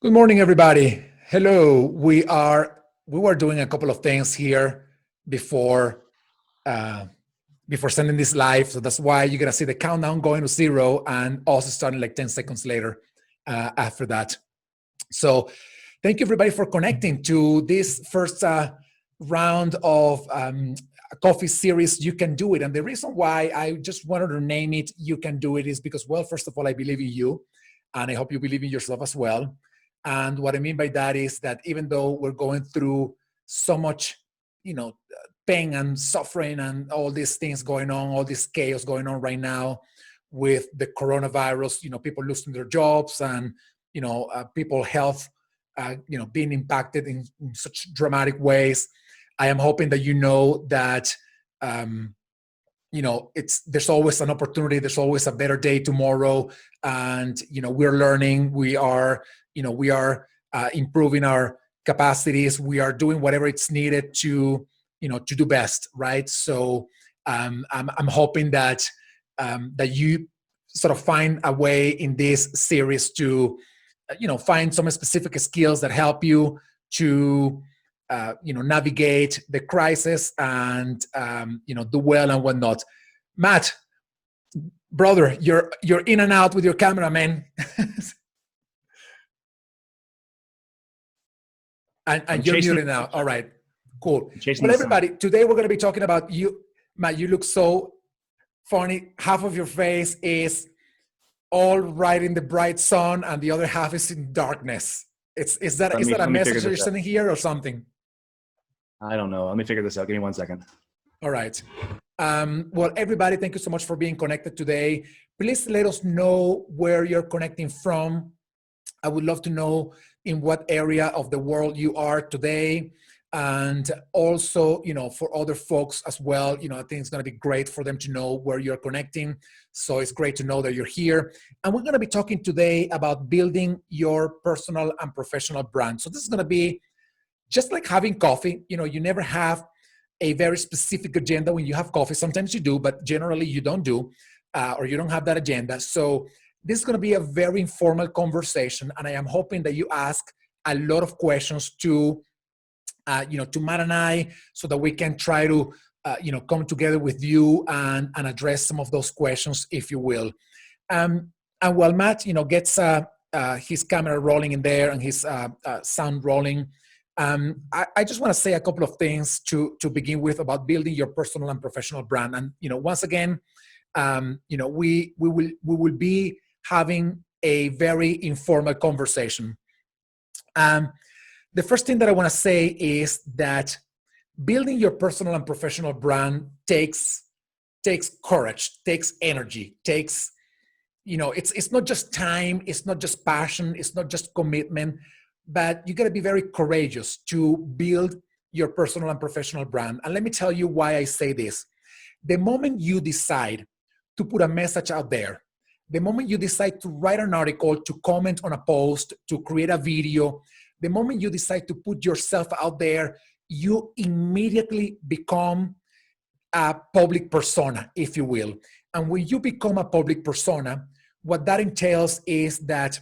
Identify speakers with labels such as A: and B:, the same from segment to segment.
A: Good morning, everybody. Hello. We were doing a couple of things here before uh, before sending this live, so that's why you're gonna see the countdown going to zero and also starting like 10 seconds later after that. So, thank you everybody for connecting to this first round of a coffee series. You can do it, and the reason why I just wanted to name it "You Can Do It" is because, well, first of all, I believe in you, and I hope you believe in yourself as well. And what I mean by that is that even though we're going through so much, you know, pain and suffering and all these things going on, all this chaos going on right now with the coronavirus, people losing their jobs and people health being impacted in such dramatic ways. I am hoping that that um, it's there's always an opportunity, there's always a better day tomorrow, and we're learning, we are improving our capacities, we are doing whatever it's needed to do best, right? So I'm hoping that you sort of find a way in this series to find some specific skills that help you to navigate the crisis and do well and whatnot. Matt, brother, you're in and out with your camera, man. and
B: I'm
A: you're
B: chasing.
A: muted now. All right, cool.
B: I'm chasing
A: Well,
B: the sun.
A: everybody, today we're going to be talking about you, Matt. You look so funny. Half of your face is all right in the bright sun, and the other half is in darkness. Is that
B: Let
A: is
B: me
A: that a
B: let me figure
A: message that you're
B: this out.
A: sending here or something?
B: I don't know. Let me figure this out. Give me 1 second.
A: All right. Well, everybody, thank you so much for being connected today. Please let us know where you're connecting from. I would love to know in what area of the world you are today. And also, for other folks as well, I think it's going to be great for them to know where you're connecting. So it's great to know that you're here. And we're going to be talking today about building your personal and professional brand. So this is going to be just like having coffee. You never have a very specific agenda when you have coffee. Sometimes you do, but generally you don't do, or you don't have that agenda. So this is going to be a very informal conversation, and I am hoping that you ask a lot of questions to Matt and I, so that we can try to, come together with you and address some of those questions, if you will. And while Matt, gets his camera rolling in there and his sound rolling, I just want to say a couple of things to begin with about building your personal and professional brand. And once again, we will be having a very informal conversation. Um, the first thing that I want to say is that building your personal and professional brand takes courage, takes energy, takes it's not just time, it's not just passion, it's not just commitment, but you got to be very courageous to build your personal and professional brand. And let me tell you why I say this. The moment you decide to put a message out there, the moment you decide to write an article, to comment on a post, to create a video, the moment you decide to put yourself out there, you immediately become a public persona, if you will. And when you become a public persona, what that entails is that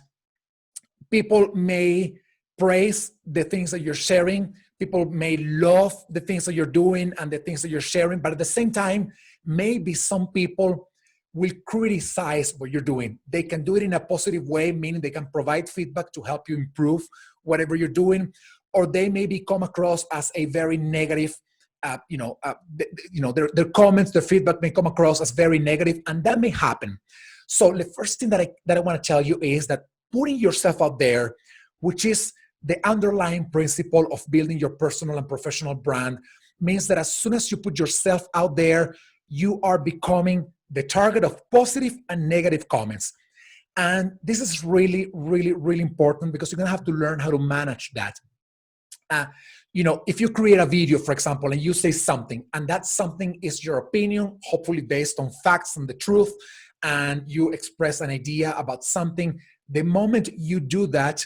A: people may praise the things that you're sharing. People may love the things that you're doing and the things that you're sharing. But at the same time, maybe some people will criticize what you're doing. They can do it in a positive way, meaning they can provide feedback to help you improve whatever you're doing, or they maybe come across as a very negative. Their comments, their feedback may come across as very negative, and that may happen. So the first thing that I want to tell you is that putting yourself out there, which is the underlying principle of building your personal and professional brand, means that as soon as you put yourself out there, you are becoming the target of positive and negative comments. And this is really, really, really important, because you're going to have to learn how to manage that. Uh, if you create a video, for example, and you say something, and that something is your opinion, hopefully based on facts and the truth, and you express an idea about something, the moment you do that,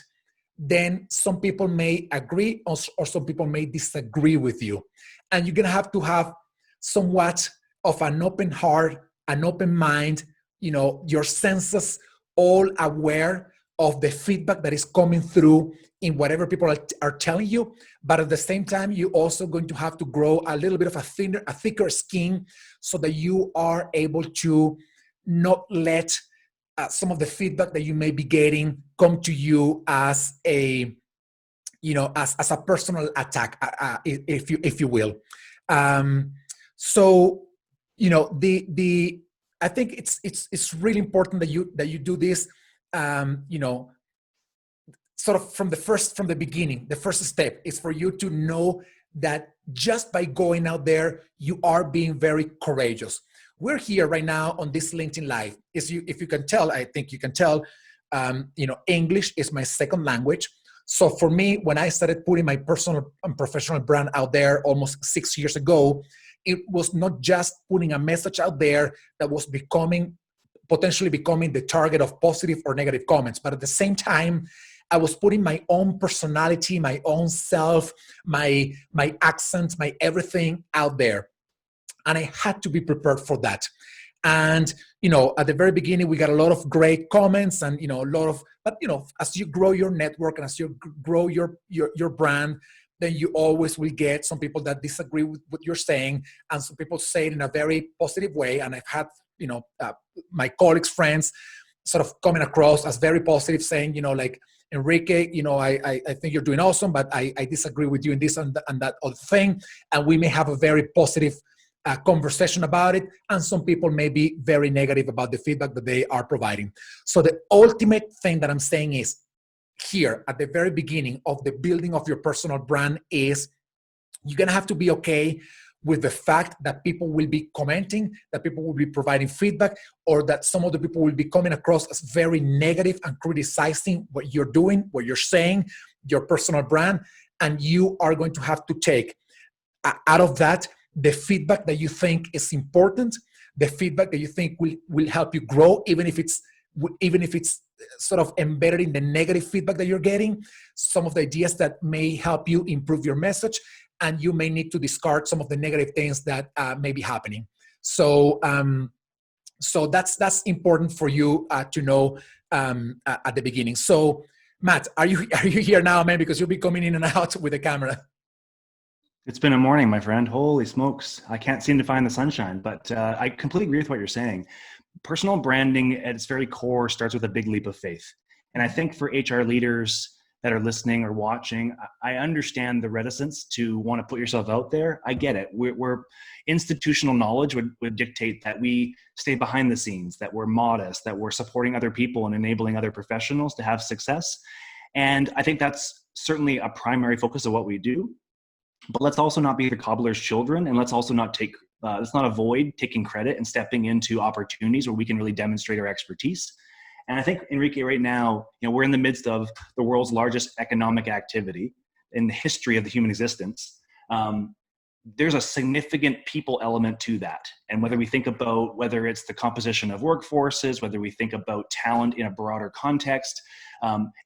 A: then some people may agree, or some people may disagree with you. And you're going to have somewhat of an open heart, an open mind, your senses all aware of the feedback that is coming through in whatever people are telling you. But at the same time, you're also going to have to grow a little bit of a thicker skin so that you are able to not let some of the feedback that you may be getting come to you as a, as a personal attack, if you will. So, I think it's really important that you do this, sort of from the beginning. The first step is for you to know that just by going out there, you are being very courageous. We're here right now on this LinkedIn Live. If you can tell, I think you can tell, English is my second language. So for me, when I started putting my personal and professional brand out there almost 6 years ago, it was not just putting a message out there that was potentially becoming the target of positive or negative comments. But at the same time, I was putting my own personality, my own self, my accent, my everything out there. And I had to be prepared for that. And, at the very beginning, we got a lot of great comments and, but as you grow your network and as you grow your brand, then you always will get some people that disagree with what you're saying. And some people say it in a very positive way. And I've had, my colleagues, friends sort of coming across as very positive, saying, like, Enrique, I think you're doing awesome, but I disagree with you in this and that other thing. And we may have a very positive conversation about it. And some people may be very negative about the feedback that they are providing. So the ultimate thing that I'm saying is here at the very beginning of the building of your personal brand is you're going to have to be okay with the fact that people will be commenting, that people will be providing feedback, or that some of the people will be coming across as very negative and criticizing what you're doing, what you're saying, your personal brand. And you are going to have to take out of that the feedback that you think is important, the feedback that you think will help you grow, even if it's sort of embedded in the negative feedback that you're getting, some of the ideas that may help you improve your message, and you may need to discard some of the negative things that may be happening. So, so that's important for you to know at the beginning. So, Matt, are you here now, man? Because you'll be coming in and out with the camera.
B: It's been a morning, my friend. Holy smokes. I can't seem to find the sunshine, but I completely agree with what you're saying. Personal branding at its very core starts with a big leap of faith. And I think for HR leaders that are listening or watching, I understand the reticence to want to put yourself out there. I get it. We're institutional knowledge would dictate that we stay behind the scenes, that we're modest, that we're supporting other people and enabling other professionals to have success. And I think that's certainly a primary focus of what we do. But let's also not be the cobbler's children, and let's also not let's not avoid taking credit and stepping into opportunities where we can really demonstrate our expertise. And I think, Enrique, right now, we're in the midst of the world's largest economic activity in the history of the human existence. There's a significant people element to that. And whether we think about whether it's the composition of workforces, whether we think about talent in a broader context,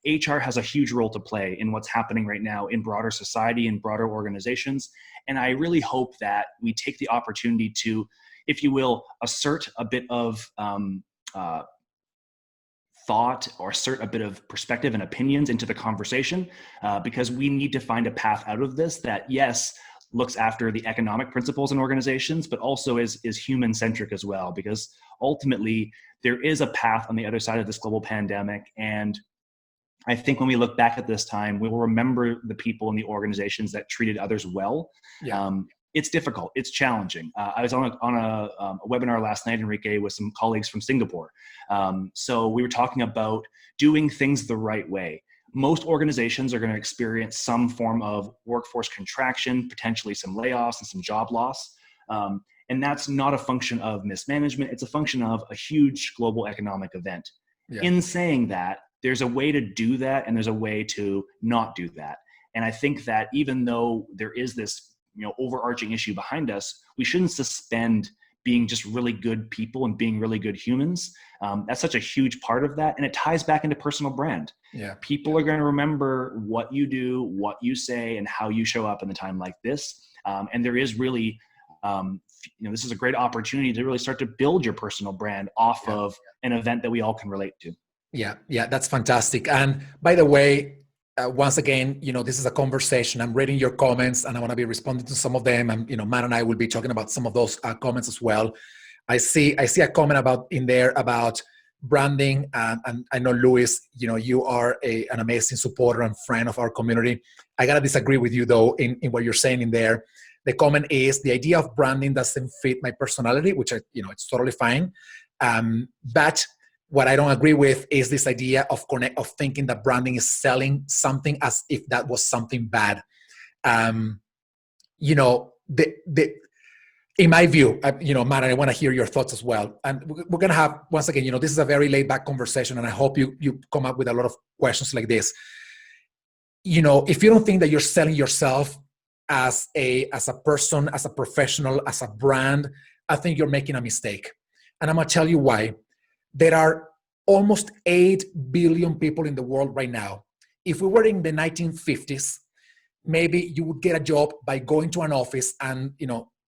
B: HR has a huge role to play in what's happening right now in broader society and broader organizations. And I really hope that we take the opportunity to, if you will, assert a bit of thought or assert a bit of perspective and opinions into the conversation, because we need to find a path out of this that, yes, looks after the economic principles in organizations, but also is human-centric as well, because ultimately there is a path on the other side of this global pandemic. And I think when we look back at this time, we will remember the people in the organizations that treated others well. Yeah. It's difficult. It's challenging. I was on a webinar last night, Enrique, with some colleagues from Singapore. So we were talking about doing things the right way. Most organizations are going to experience some form of workforce contraction, potentially some layoffs and some job loss. And that's not a function of mismanagement. It's a function of a huge global economic event. Yeah. In saying that, there's a way to do that and there's a way to not do that. And I think that even though there is this overarching issue behind us, we shouldn't suspend being just really good people and being really good humans. That's such a huge part of that. And it ties back into personal brand. Yeah. People are going to remember what you do, what you say, and how you show up in a time like this. And there is really, this is a great opportunity to really start to build your personal brand off of an event that we all can relate to.
A: Yeah, that's fantastic. And by the way, once again, this is a conversation. I'm reading your comments, and I want to be responding to some of them. And Matt and I will be talking about some of those comments as well. I see a comment about in there about branding, and I know Luis, you are an amazing supporter and friend of our community. I gotta disagree with you though in what you're saying in there. The comment is the idea of branding doesn't fit my personality, which it's totally fine. But what I don't agree with is this idea of thinking that branding is selling something as if that was something bad. Um, the in my view, Matt, I want to hear your thoughts as well. And we're going to have, once again, this is a very laid back conversation, and I hope you come up with a lot of questions like this. If you don't think that you're selling yourself as a person, as a professional, as a brand, I think you're making a mistake. And I'm going to tell you why. There are almost 8 billion people in the world right now. If we were in the 1950s, maybe you would get a job by going to an office and,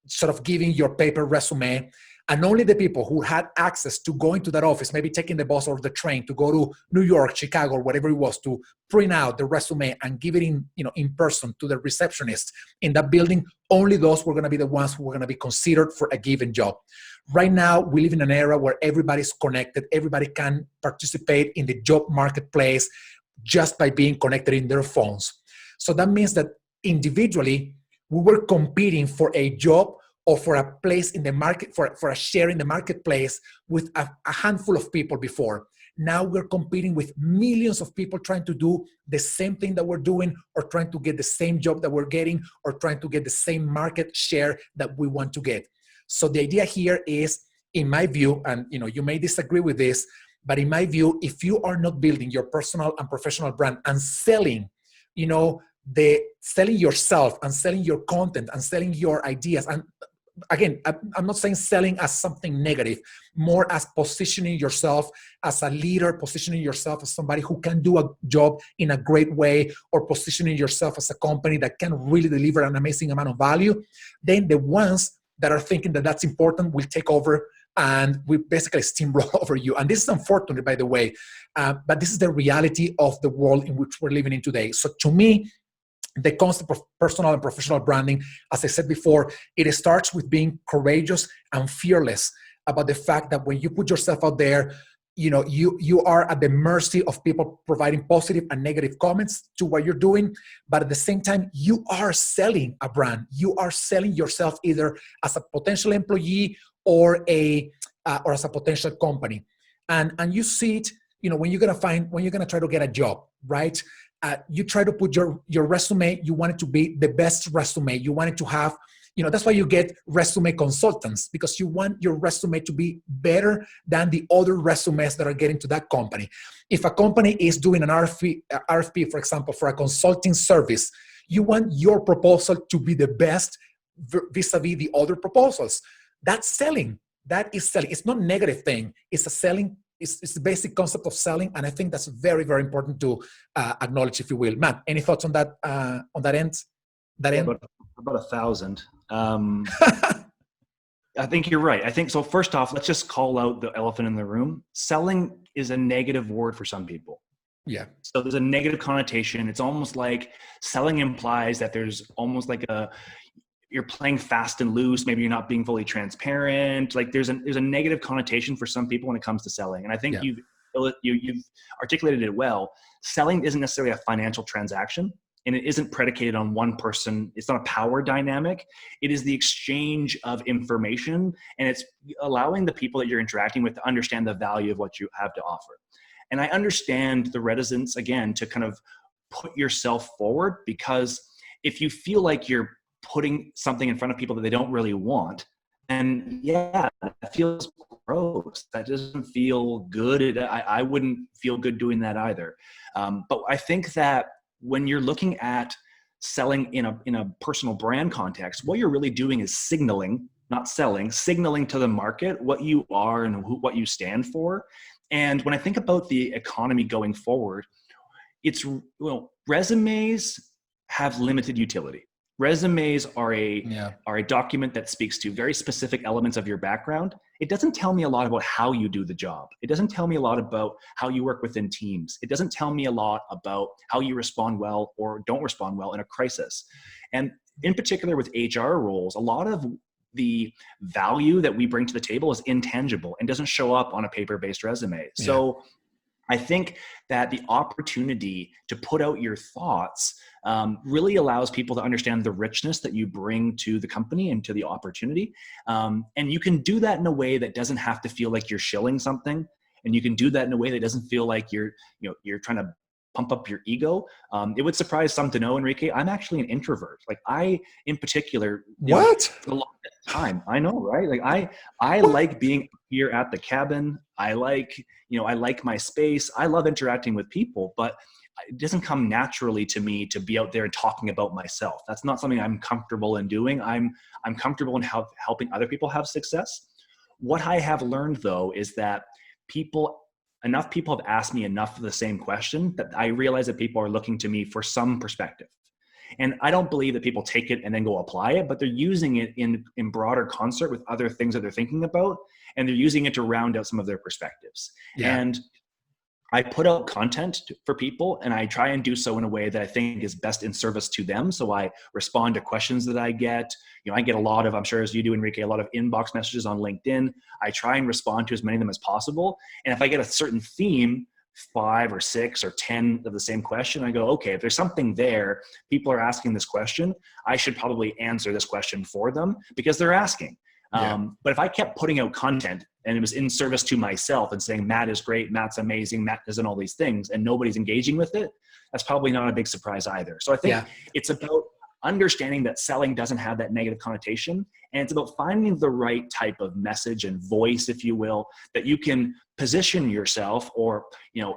A: sort of giving your paper resume, and only the people who had access to going to that office, maybe taking the bus or the train to go to New York, Chicago, or whatever it was, to print out the resume and give it in person to the receptionist in that building, only those were going to be the ones who were going to be considered for a given job. Right now, we live in an era where everybody's connected. Everybody can participate in the job marketplace just by being connected in their phones. So that means that individually, we were competing for a job or for a place in the market, for a share in the marketplace with a handful of people before. Now we're competing with millions of people trying to do the same thing that we're doing, or trying to get the same job that we're getting, or trying to get the same market share that we want to get. So the idea here is, in my view, and you may disagree with this, but in my view, if you are not building your personal and professional brand and selling, selling yourself and selling your content and selling your ideas, and again, I'm not saying selling as something negative, more as positioning yourself as a leader, positioning yourself as somebody who can do a job in a great way, or positioning yourself as a company that can really deliver an amazing amount of value, then the ones that are thinking that that's important will take over, and we basically steamroll over you. And this is unfortunate, by the way, but this is the reality of the world in which we're living in today. So to me, the concept of personal and professional branding, as I said before, it starts with being courageous and fearless about the fact that when you put yourself out there, you are at the mercy of people providing positive and negative comments to what you're doing. But at the same time, you are selling a brand. You are selling yourself either as a potential employee or as a potential company. And you see it, when you're gonna try to get a job, right? You try to put your resume, you want it to be the best resume. You want it to have, that's why you get resume consultants, because you want your resume to be better than the other resumes that are getting to that company. If a company is doing an RFP, for example, for a consulting service, you want your proposal to be the best vis-a-vis the other proposals. That's selling. That is selling. It's not a negative thing. It's a selling. It's the basic concept of selling, and I think that's very, very important to acknowledge, if you will. Matt, any thoughts on that end?
B: About 1,000. I think you're right. I think so. First off, let's just call out the elephant in the room. Selling is a negative word for some people.
A: Yeah.
B: So there's a negative connotation. It's almost like selling implies that there's almost like you're playing fast and loose. Maybe you're not being fully transparent. Like there's a negative connotation for some people when it comes to selling. And I think you've articulated it well. Selling isn't necessarily a financial transaction, and it isn't predicated on one person. It's not a power dynamic. It is the exchange of information, and it's allowing the people that you're interacting with to understand the value of what you have to offer. And I understand the reticence, again, to kind of put yourself forward, because if you feel like you're putting something in front of people that they don't really want, and that feels gross. That doesn't feel good. I wouldn't feel good doing that either. But I think that when you're looking at selling in a personal brand context, what you're really doing is signaling, not selling, signaling to the market what you are and what you stand for. And when I think about the economy going forward, resumes have limited utility. Resumes are
A: Yeah.
B: a document that speaks to very specific elements of your background. It doesn't tell me a lot about how you do the job. It doesn't tell me a lot about how you work within teams. It doesn't tell me a lot about how you respond well or don't respond well in a crisis. And in particular with HR roles, a lot of the value that we bring to the table is intangible and doesn't show up on a paper-based resume.
A: Yeah.
B: So I think that the opportunity to put out your thoughts really allows people to understand the richness that you bring to the company and to the opportunity. And you can do that in a way that doesn't have to feel like you're shilling something. And you can do that in a way that doesn't feel like you're trying to pump up your ego. It would surprise some to know, Enrique, I'm actually an introvert. Like I, in particular,
A: What?
B: a lot of the time, I know, right? Like I like being here at the cabin. I like my space. I love interacting with people, but it doesn't come naturally to me to be out there and talking about myself. That's not something I'm comfortable in doing. I'm comfortable in helping other people have success. What I have learned though, is that enough people have asked me enough of the same question that I realize that people are looking to me for some perspective. And I don't believe that people take it and then go apply it, but they're using it in broader concert with other things that they're thinking about. And they're using it to round out some of their perspectives. Yeah. And I put out content for people, and I try and do so in a way that I think is best in service to them. So I respond to questions that I get. I get a lot of, I'm sure as you do, Enrique, a lot of inbox messages on LinkedIn. I try and respond to as many of them as possible. And if I get a certain theme, 5 or 6 or 10 of the same question, I go, okay, if there's something there, people are asking this question, I should probably answer this question for them because they're asking. Yeah. But if I kept putting out content and it was in service to myself and saying, Matt is great, Matt's amazing, Matt does all these things, and nobody's engaging with it, that's probably not a big surprise either. So I think it's about understanding that selling doesn't have that negative connotation. And it's about finding the right type of message and voice, if you will, that you can position yourself or,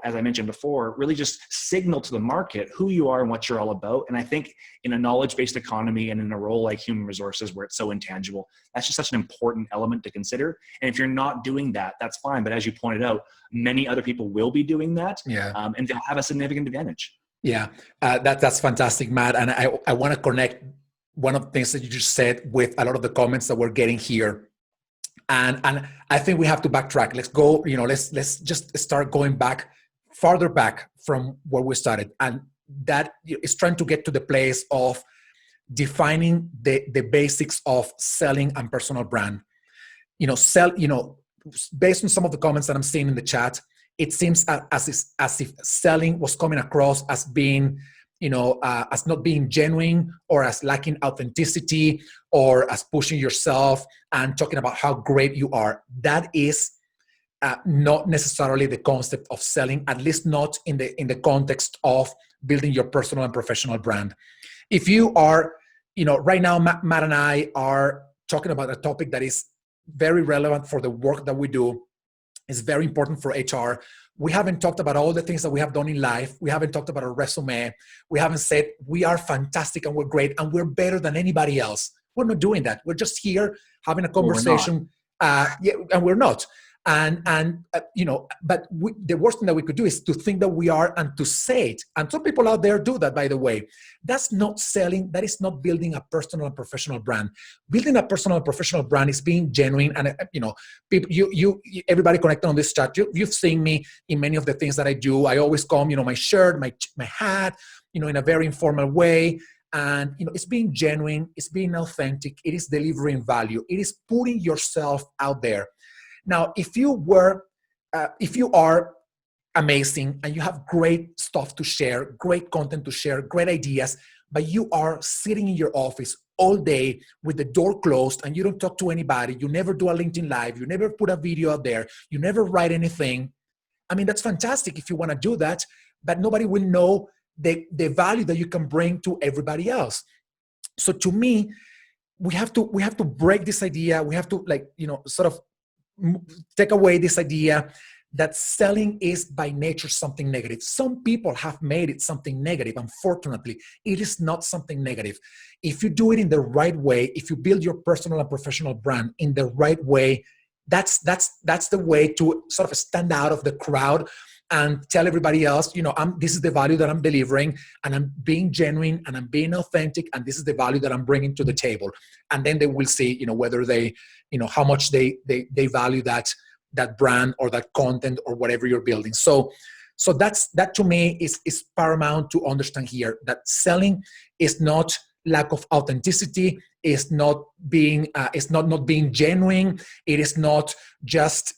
B: as I mentioned before, really just signal to the market who you are and what you're all about. And I think in a knowledge-based economy and in a role like human resources where it's so intangible, that's just such an important element to consider. And if you're not doing that, that's fine. But as you pointed out, many other people will be doing that, and they'll have a significant advantage.
A: Yeah, that's fantastic, Matt. And I want to connect one of the things that you just said with a lot of the comments that we're getting here. And I think we have to backtrack. Let's go, let's just start going farther back from where we started. And that is trying to get to the place of defining the basics of selling and personal brand. Based on some of the comments that I'm seeing in the chat, it seems as if selling was coming across as being, as not being genuine or as lacking authenticity or as pushing yourself and talking about how great you are. That is not necessarily the concept of selling, at least not in the context of building your personal and professional brand. If you are, right now, Matt and I are talking about a topic that is very relevant for the work that we do. Is very important for HR. We haven't talked about all the things that we have done in life. We haven't talked about our resume. We haven't said we are fantastic and we're great and we're better than anybody else. We're not doing that. We're just here having a conversation. And we're not. But the worst thing that we could do is to think that we are and to say it. And some people out there do that, by the way. That's not selling. That is not building a personal and professional brand. Building a personal and professional brand is being genuine. And people, everybody connected on this chat, you've seen me in many of the things that I do. I always come, my shirt, my hat, in a very informal way. And it's being genuine. It's being authentic. It is delivering value. It is putting yourself out there. Now, if you are amazing and you have great stuff to share, great content to share, great ideas, but you are sitting in your office all day with the door closed and you don't talk to anybody, you never do a LinkedIn Live, you never put a video out there, you never write anything. I mean, that's fantastic if you want to do that, but nobody will know the value that you can bring to everybody else. So to me, we have to break this idea. We have to sort of take away this idea that selling is by nature something negative. Some people have made it something negative. Unfortunately, it is not something negative. If you do it in the right way, if you build your personal and professional brand in the right way, that's the way to sort of stand out of the crowd and tell everybody else, this is the value that I'm delivering, and I'm being genuine, and I'm being authentic, and this is the value that I'm bringing to the table. And then they will see, whether they, how much they value that brand or that content or whatever you're building. So that to me is paramount to understand here, that selling is not lack of authenticity, is not being not being genuine. It is not just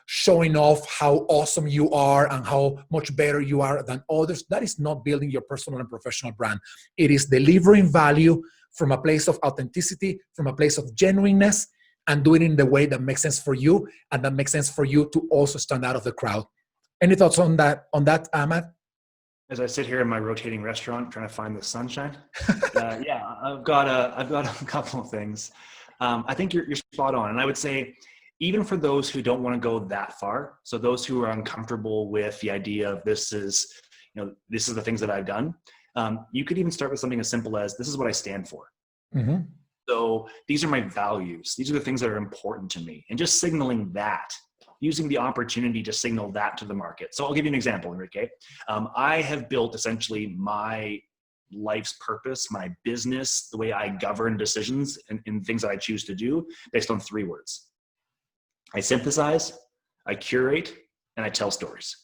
A: showing off how awesome you are and how much better you are than others. That is not building your personal and professional brand. It is delivering value from a place of authenticity, from a place of genuineness, and doing it in the way that makes sense for you, and that makes sense for you to also stand out of the crowd. Any thoughts on that, Matt?
B: As I sit here in my rotating restaurant trying to find the sunshine, yeah, I've got a couple of things. I think you're spot on, and I would say, even for those who don't want to go that far, so those who are uncomfortable with the idea of this is the things that I've done, you could even start with something as simple as, this is what I stand for. Mm-hmm. So these are my values. These are the things that are important to me, and just signaling that. Using the opportunity to signal that to the market. So I'll give you an example, Enrique. I have built essentially my life's purpose, my business, the way I govern decisions and things that I choose to do based on 3 words. I synthesize, I curate, and I tell stories.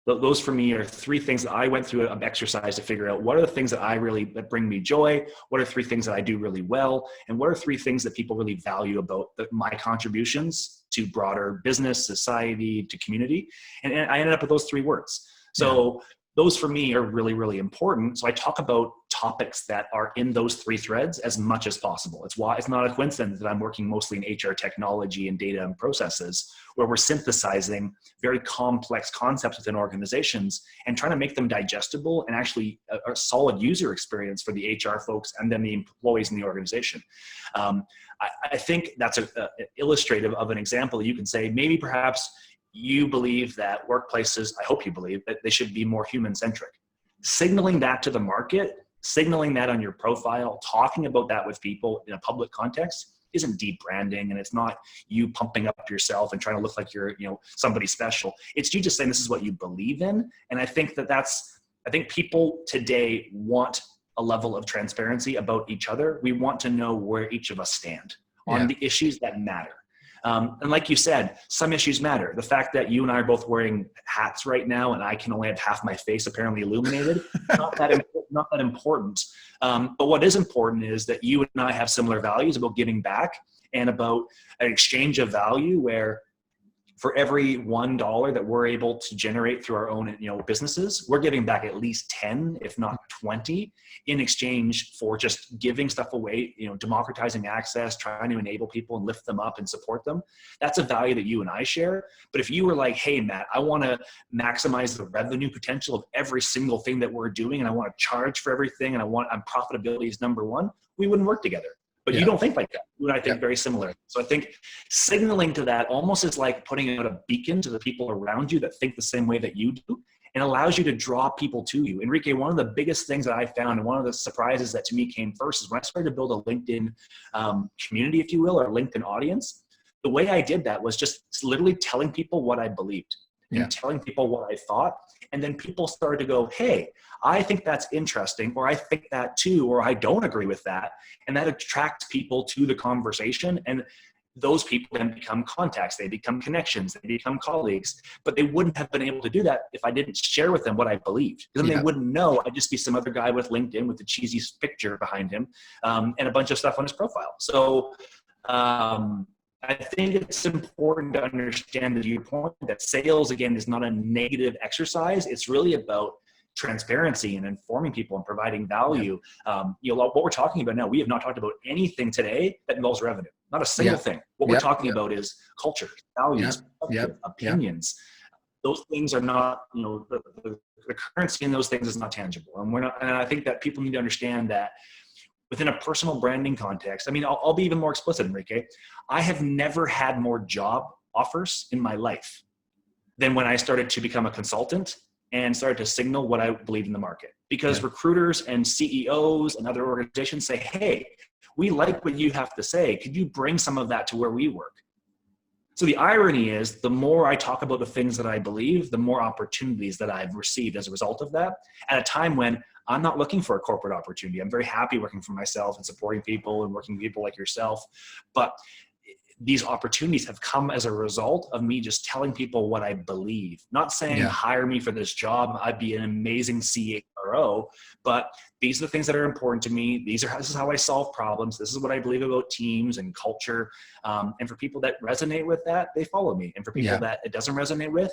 B: Those for me are 3 things that I went through an exercise to figure out what are the things that bring me joy, what are 3 things that I do really well, and what are 3 things that people really value about my contributions to broader business, society, to community. And I ended up with those 3 words. So those for me are really, really important. So I talk about topics that are in those 3 threads as much as possible. It's why it's not a coincidence that I'm working mostly in HR technology and data and processes, where we're synthesizing very complex concepts within organizations and trying to make them digestible and actually a solid user experience for the HR folks and then the employees in the organization. I think that's illustrative of an example that you can say, maybe perhaps you believe that workplaces, I hope you believe that they should be more human-centric. Signaling that to the market, signaling that on your profile, talking about that with people in a public context isn't deep branding, and it's not you pumping up yourself and trying to look like you're somebody special. It's you just saying this is what you believe in. And I think I think people today want a level of transparency about each other. We want to know where each of us stand on the issues that matter. And like you said, some issues matter. The fact that you and I are both wearing hats right now, and I can only have half my face apparently illuminated, not that important. But what is important is that you and I have similar values about giving back and about an exchange of value, where for every $1 that we're able to generate through our own businesses, we're giving back at least 10, if not 20, in exchange for just giving stuff away, democratizing access, trying to enable people and lift them up and support them. That's a value that you and I share. But if you were like, hey, Matt, I want to maximize the revenue potential of every single thing that we're doing, and I want to charge for everything, and profitability is number 1, we wouldn't work together. But you don't think like that. You and I think very similar. So I think signaling to that almost is like putting out a beacon to the people around you that think the same way that you do, and allows you to draw people to you. Enrique, one of the biggest things that I found, and one of the surprises that to me came first, is when I started to build a LinkedIn community, if you will, or LinkedIn audience. The way I did that was just literally telling people what I believed and telling people what I thought. And then people started to go, hey, I think that's interesting, or I think that too, or I don't agree with that. And that attracts people to the conversation. And those people then become contacts, they become connections, they become colleagues. But they wouldn't have been able to do that if I didn't share with them what I believed. Because then they wouldn't know. I'd just be some other guy with LinkedIn with the cheesy picture behind him and a bunch of stuff on his profile. So I think it's important to understand the viewpoint that sales, again, is not a negative exercise. It's really about transparency and informing people and providing value. What we're talking about now, we have not talked about anything today that involves revenue. Not a single thing. What we're talking about is culture, values, opinions. Those things are not, the currency in those things is not tangible. And I think that people need to understand that within a personal branding context. I mean, I'll be even more explicit, Enrique. I have never had more job offers in my life than when I started to become a consultant and started to signal what I believe in the market. Because recruiters and CEOs and other organizations say, hey, we like what you have to say. Could you bring some of that to where we work? So the irony is, the more I talk about the things that I believe, the more opportunities that I've received as a result of that, at a time when I'm not looking for a corporate opportunity. I'm very happy working for myself and supporting people and working with people like yourself. But these opportunities have come as a result of me just telling people what I believe. Not saying hire me for this job, I'd be an amazing CHRO, but these are the things that are important to me. This is how I solve problems. This is what I believe about teams and culture. And for people that resonate with that, they follow me. And for people that it doesn't resonate with,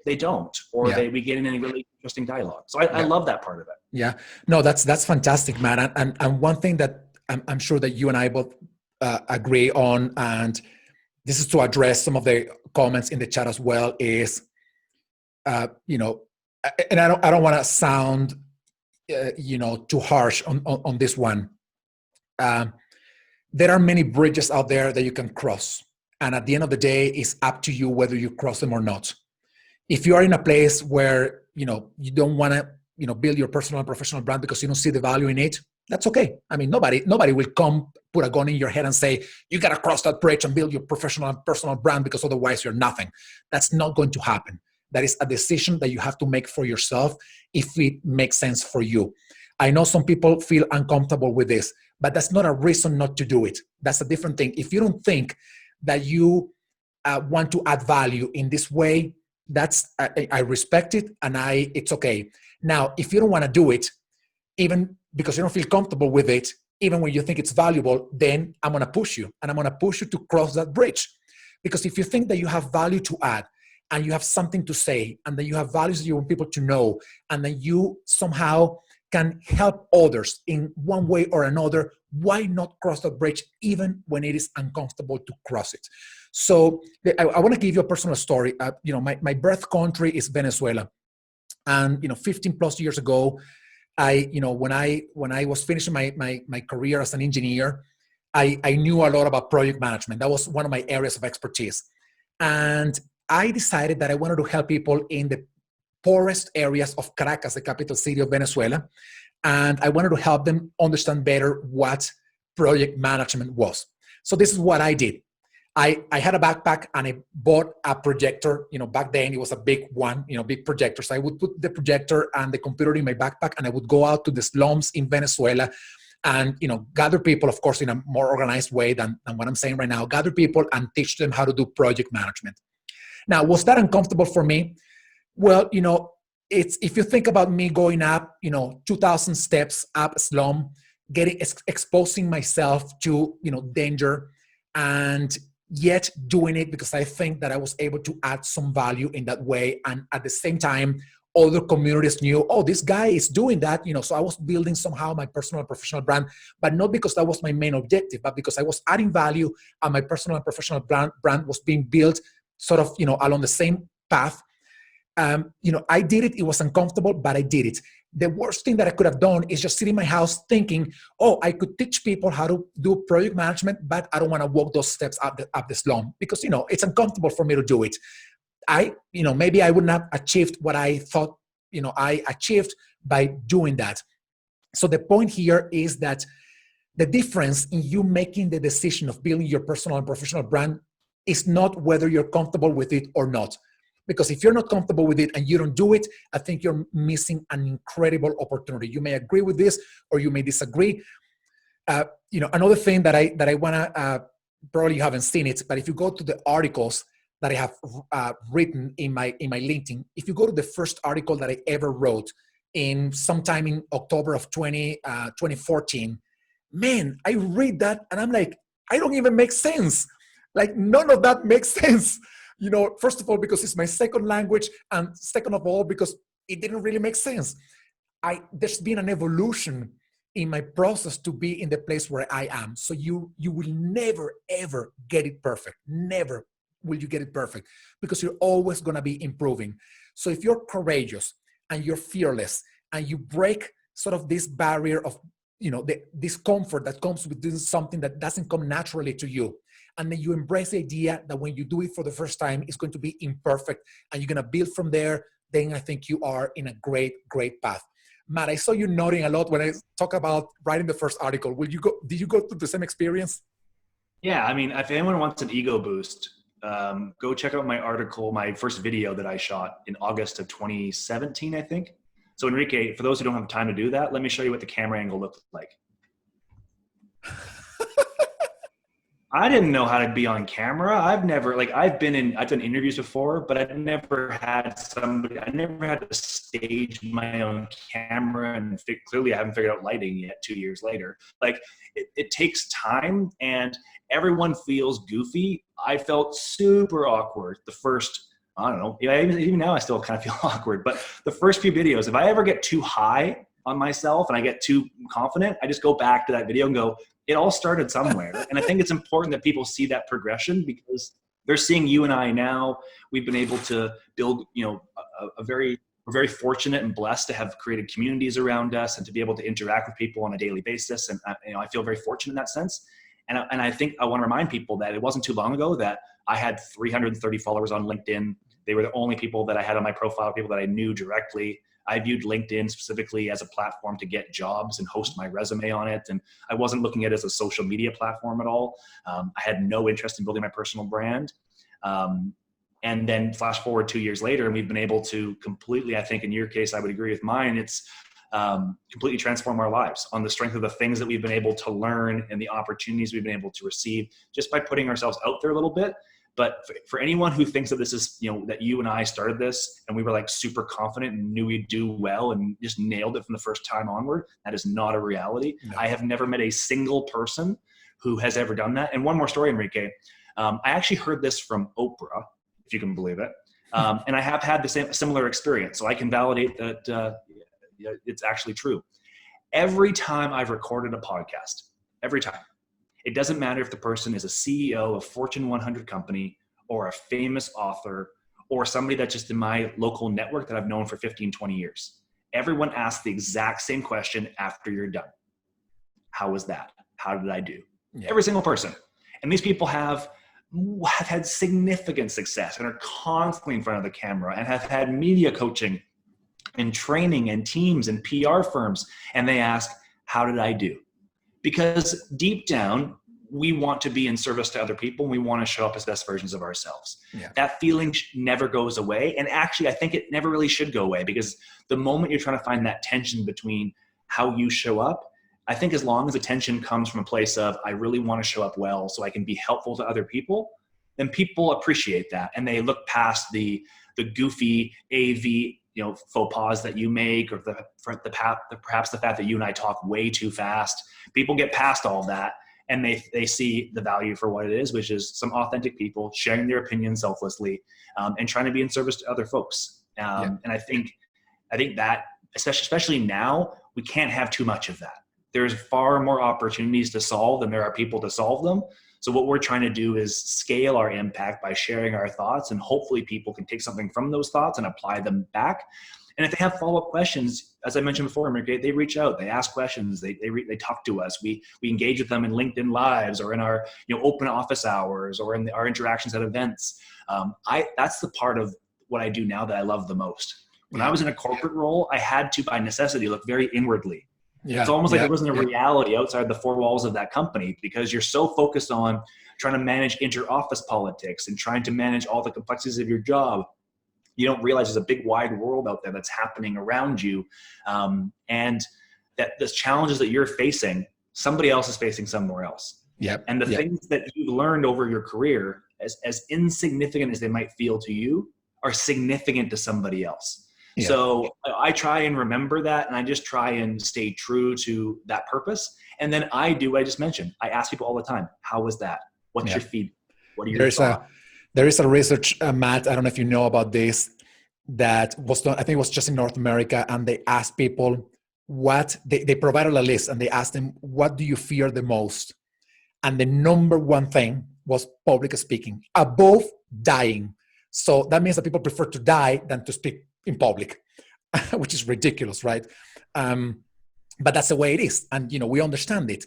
B: they don't, or we get in a really interesting dialogue. So I love that part of it.
A: Yeah, no, that's fantastic, man. And one thing that I'm sure that you and I both agree on, and this is to address some of the comments in the chat as well, is, you know, and I don't want to sound, you know, too harsh on this one. There are many bridges out there that you can cross. And at the end of the day, it's up to you whether you cross them or not. If you are in a place where, you know, you don't want to, you know, build your personal and professional brand because you don't see the value in it, that's okay. I mean, nobody will come put a gun in your head and say, you got to cross that bridge and build your professional and personal brand because otherwise you're nothing. That's not going to happen. That is a decision that you have to make for yourself if it makes sense for you. I know some people feel uncomfortable with this, but that's not a reason not to do it. That's a different thing. If you don't think that you want to add value in this way, I respect it, and it's okay. Now, if you don't want to do it, even because you don't feel comfortable with it, even when you think it's valuable, then I'm going to push you, and I'm going to push you to cross that bridge. Because if you think that you have value to add, and you have something to say, and then you have values that you want people to know, and then you somehow can help others in one way or another, why not cross that bridge even when it is uncomfortable to cross it? So I want to give you a personal story. You know, my birth country is Venezuela. And, you know, 15 plus years ago, you know, when I was finishing my career as an engineer, I knew a lot about project management. That was one of my areas of expertise. And I decided that I wanted to help people in the poorest areas of Caracas, the capital city of Venezuela. And I wanted to help them understand better what project management was. So this is what I did. I had a backpack and I bought a projector. You know, back then it was a big one, you know, big projector. So I would put the projector and the computer in my backpack, and I would go out to the slums in Venezuela and, you know, gather people, of course, in a more organized way than what I'm saying right now, gather people and teach them how to do project management. Now, was that uncomfortable for me? Well, you know, if you think about me going up, you know, 2,000 steps up a slum, exposing myself to, you know, danger, and yet doing it because I think that I was able to add some value in that way. And at the same time, other communities knew, oh, this guy is doing that, you know, so I was building somehow my personal and professional brand, but not because that was my main objective, but because I was adding value and my personal and professional brand was being built sort of, you know, along the same path. You know, I did it. It was uncomfortable, but I did it. The worst thing that I could have done is just sit in my house thinking, oh, I could teach people how to do project management, but I don't want to walk those steps up the slum because, you know, it's uncomfortable for me to do it. You know, maybe I wouldn't have achieved what I thought, you know, I achieved by doing that. So the point here is that the difference in you making the decision of building your personal and professional brand is not whether you're comfortable with it or not. Because if you're not comfortable with it and you don't do it, I think you're missing an incredible opportunity. You may agree with this or you may disagree. You know, another thing that I want to, probably you haven't seen it, but if you go to the articles that I have written in my LinkedIn, if you go to the first article that I ever wrote in sometime in October of 2014, man, I read that and I'm like, I don't even make sense. Like none of that makes sense. You know, first of all, because it's my second language, and second of all, because it didn't really make sense. There's been an evolution in my process to be in the place where I am. So you will never, ever get it perfect. Never will you get it perfect because you're always going to be improving. So if you're courageous and you're fearless and you break sort of this barrier of, you know, the discomfort that comes with doing something that doesn't come naturally to you, and then you embrace the idea that when you do it for the first time, it's going to be imperfect and you're going to build from there, then I think you are in a great, great path. Matt, I saw you nodding a lot when I talk about writing the first article. Did you go through the same experience?
B: Yeah, I mean, if anyone wants an ego boost, go check out my article, my first video that I shot in August of 2017, I think. So Enrique, for those who don't have time to do that, let me show you what the camera angle looked like. I didn't know how to be on camera. I've done interviews before, but I never had to stage my own camera, and clearly I haven't figured out lighting yet 2 years later. Like it takes time, and everyone feels goofy. I felt super awkward the first, I don't know, even now I still kind of feel awkward, but the first few videos, if I ever get too high on myself and I get too confident, I just go back to that video and go, it all started somewhere. And I think it's important that people see that progression, because they're seeing you and I now. We've been able to build, we're very fortunate and blessed to have created communities around us and to be able to interact with people on a daily basis. And I feel very fortunate in that sense. And I think I want to remind people that it wasn't too long ago that I had 330 followers on LinkedIn. They were the only people that I had on my profile, people that I knew directly. I viewed LinkedIn specifically as a platform to get jobs and host my resume on it. And I wasn't looking at it as a social media platform at all. I had no interest in building my personal brand. And then flash forward 2 years later, and we've been able to completely, I think in your case, I would agree with mine, it's completely transform our lives on the strength of the things that we've been able to learn and the opportunities we've been able to receive just by putting ourselves out there a little bit. But for anyone who thinks that this is, that you and I started this and we were like super confident and knew we'd do well and just nailed it from the first time onward, that is not a reality. No. I have never met a single person who has ever done that. And one more story, Enrique. I actually heard this from Oprah, if you can believe it. And I have had the similar experience. So I can validate that it's actually true. Every time I've recorded a podcast, every time, it doesn't matter if the person is a CEO of a Fortune 100 company or a famous author or somebody that's just in my local network that I've known for 15, 20 years. Everyone asks the exact same question after you're done. How was that? How did I do? Yeah. Every single person. And these people have had significant success and are constantly in front of the camera and have had media coaching and training and teams and PR firms. And they ask, how did I do? Because deep down, we want to be in service to other people. And we want to show up as best versions of ourselves. Yeah. That feeling never goes away. And actually, I think it never really should go away, because the moment you're trying to find that tension between how you show up, I think as long as the tension comes from a place of, I really want to show up well so I can be helpful to other people, then people appreciate that. And they look past the goofy AV faux pas that you make, or perhaps the fact that you and I talk way too fast. People get past all that and they see the value for what it is, which is some authentic people sharing their opinions selflessly and trying to be in service to other folks. And I think that especially now, we can't have too much of that. There's far more opportunities to solve than there are people to solve them. So what we're trying to do is scale our impact by sharing our thoughts, and hopefully people can take something from those thoughts and apply them back. And if they have follow-up questions, as I mentioned before, Enrique, they reach out, they ask questions, they talk to us. We engage with them in LinkedIn Lives or in our open office hours or in our interactions at events. That's the part of what I do now that I love the most. When I was in a corporate role, I had to, by necessity, look very inwardly. Yeah, it's almost like there wasn't a reality outside the four walls of that company, because you're so focused on trying to manage inter-office politics and trying to manage all the complexities of your job. You don't realize there's a big wide world out there that's happening around you. And that the challenges that you're facing, somebody else is facing somewhere else. And the things that you've learned over your career, as insignificant as they might feel to you, are significant to somebody else. Yeah. So I try and remember that, and I just try and stay true to that purpose. And then I just mentioned, I ask people all the time, how was that? What's your feedback? What are your thoughts?
A: There is a research, Matt, I don't know if you know about this, that was done, I think it was just in North America, and they asked people they provided a list, and they asked them, what do you fear the most? And the number one thing was public speaking, above dying. So that means that people prefer to die than to speak in public, which is ridiculous, right? But that's the way it is. And, we understand it.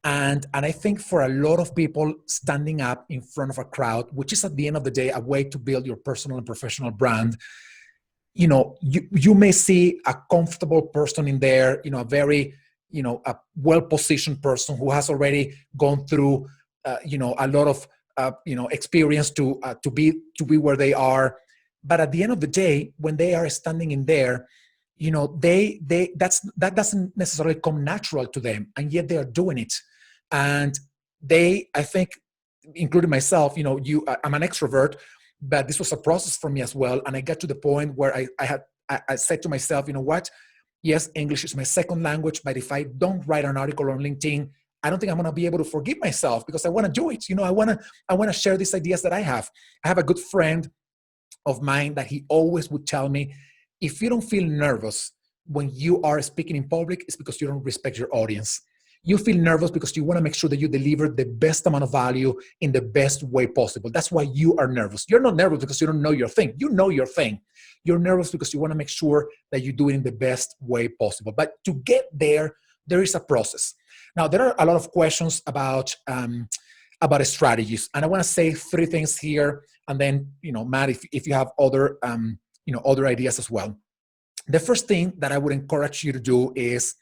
A: And I think for a lot of people, standing up in front of a crowd, which is at the end of the day, a way to build your personal and professional brand, you may see a comfortable person in there, a very, a well-positioned person who has already gone through, a lot of experience to be where they are. But at the end of the day, when they are standing in there, that doesn't necessarily come natural to them, and yet they are doing it. And I think, including myself, I'm an extrovert, but this was a process for me as well. And I got to the point where I said to myself, you know what? Yes, English is my second language, but if I don't write an article on LinkedIn, I don't think I'm going to be able to forgive myself, because I want to do it. I want to share these ideas that I have. I have a good friend of mine that he always would tell me, if you don't feel nervous when you are speaking in public, it's because you don't respect your audience. You feel nervous because you want to make sure that you deliver the best amount of value in the best way possible. That's why you are nervous. You're not nervous because you don't know your thing. You know your thing. You're nervous because you want to make sure that you do it in the best way possible. But to get there, there is a process. Now, there are a lot of questions about strategies. And I want to say three things here. And then, Matt, if you have other, other ideas as well. The first thing that I would encourage you to do is